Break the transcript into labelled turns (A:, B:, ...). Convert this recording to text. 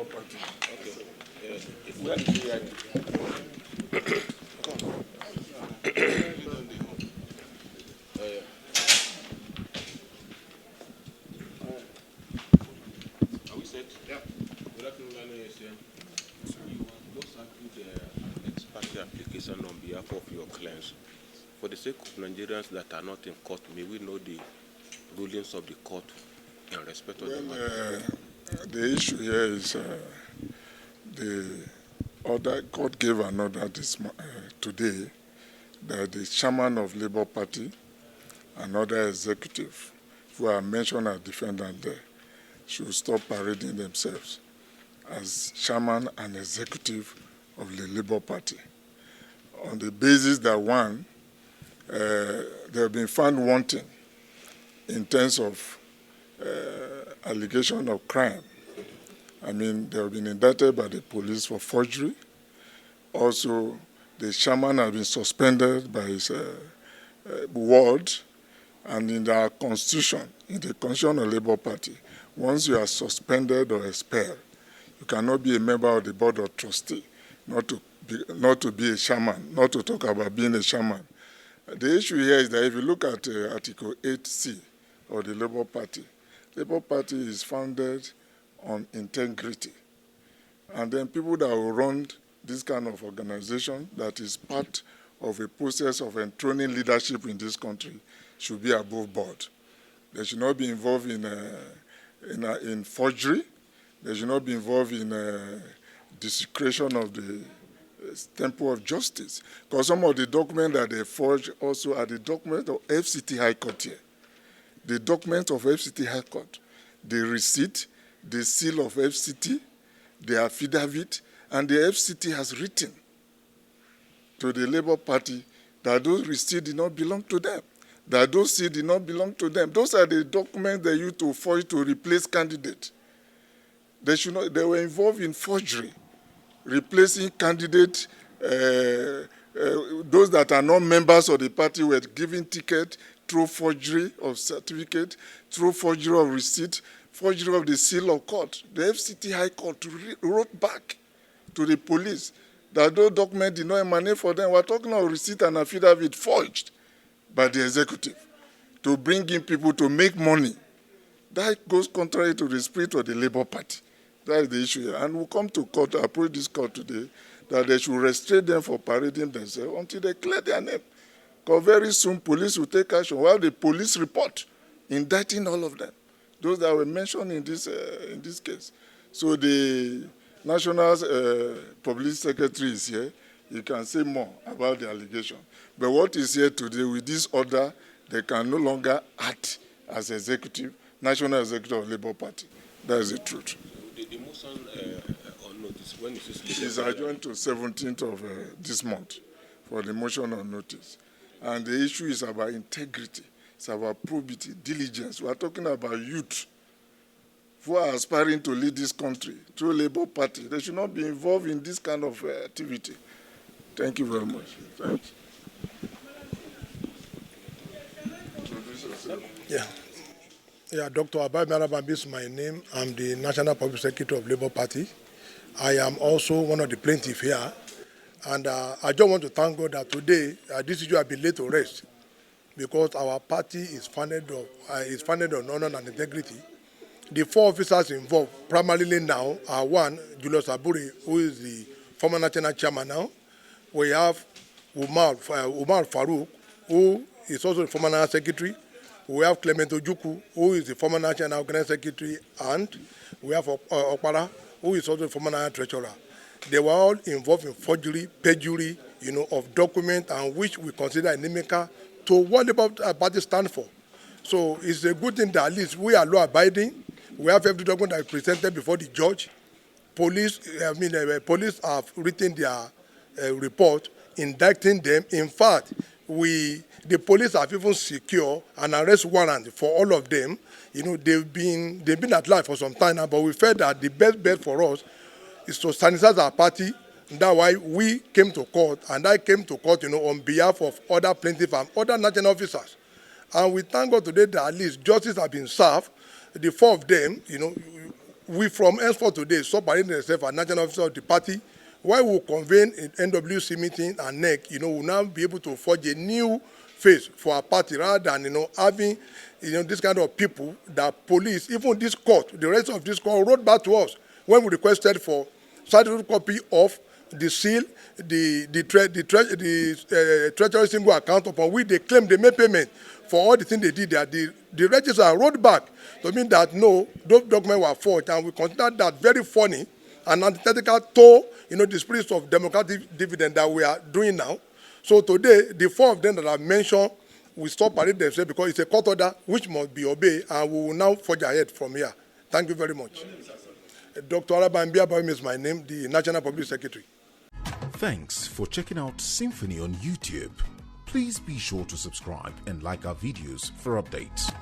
A: Party.
B: Okay. If we are Are we set? Yeah. Good afternoon, you just argued an ex-parte application on behalf of your clients. For the sake of Nigerians that are not in court, may we know the rulings of the court in respect of the matter?
A: The issue here is the order, court gave an order today that the chairman of Labour Party and other executive who are mentioned as defendants there should stop parading themselves as chairman and executive of the Labour Party on the basis that, one, they have been found wanting in terms of allegation of crime. I mean, they have been indicted by the police for forgery. Also, the chairman has been suspended by his ward, and in our constitution, in the constitution of the Labour Party, once you are suspended or expelled, you cannot be a member of the board of trustees, not to be a chairman, not to talk about being a chairman. The issue here is that if you look at Article 8C of the Labour Party is founded on integrity. And then people that will run this kind of organization that is part of a process of enthroning leadership in this country should be above board. They should not be involved in forgery. They should not be involved in desecration of the temple of justice. Because some of the documents that they forged also are the documents of FCT High Court here. The document of FCT High Court, the receipt, the seal of FCT, the affidavit, and the FCT has written to the Labour Party that those receipts did not belong to them, that those seals did not belong to them. Those are the documents they used to forge to replace candidates. They were involved in forgery, replacing candidates. Those that are not members of the party were given tickets through forgery of certificate, through forgery of receipt, forgery of the seal of court. The FCT High Court wrote back to the police that those documents did not emanate for them. We're talking about receipt and affidavit forged by the executive to bring in people to make money. That goes contrary to the spirit of the Labour Party. That is the issue here. And we'll come to court, approach this court today, that they should restrain them for parading themselves until they clear their name. Because very soon police will take action. We'll have the police report indicting all of them, those that were mentioned in this case. So the National Public Secretary is here. He can say more about the allegation. But what is here today, with this order, they can no longer act as executive, National Executive of Labour Party. That is the truth.
B: The motion on notice, when is this?
A: It is adjourned to 17th of this month for the motion on notice. And the issue is about integrity. It's about probity, diligence. We are talking about youth who are aspiring to lead this country through Labour Party. They should not be involved in this kind of activity. Thank you very much. Thanks.
C: Yeah, Dr. Abai Marabambi is my name. I'm the National Public Secretary of Labour Party. I am also one of the plaintiffs here. And I just want to thank God that today this issue has been laid to rest because our party is founded on honor and integrity. The four officers involved primarily now are one, Julius Abure, who is the former national chairman now. We have Umar Farouk, who is also the former national secretary. We have Clement Ojukwu, who is the former national organizing secretary, and we have Opara, who is also the former national treasurer. They were all involved in forgery, perjury, of documents, and which we consider inimical to what the party stands for. So it's a good thing that at least we are law-abiding. We have every document that is presented before the judge. Police have written their report indicting them. In fact, the police have even secured an arrest warrant for all of them. They've been at large for some time now, but we felt that the best bet for us is to sanitize our party. And that's why we came to court, and I came to court, on behalf of other plaintiffs and other national officers. And we thank God today that at least justice has been served. The four of them, we from henceforth today stop parading themselves as national officer of the party. While we will convene in NWC meeting and NEC, we'll now be able to forge a new face for our party rather than, having, this kind of people that police, even this court, the rest of this court wrote back to us when we requested for certificate copy of the seal, the treasury single account upon which they claim they made payment for all the things they did there. The registrar wrote back to mean that no, those documents were forged, and we consider that very funny and antithetical to the spirit of democratic dividend that we are doing now. So today, the 4 of them that I mentioned will stop parading themselves because it's a court order which must be obeyed, and we will now forge ahead from here. Thank you very much. Dr. Alaba Ibrahim is my name, the National Public Secretary.
D: Thanks for checking out SYMFONI on YouTube. Please be sure to subscribe and like our videos for updates.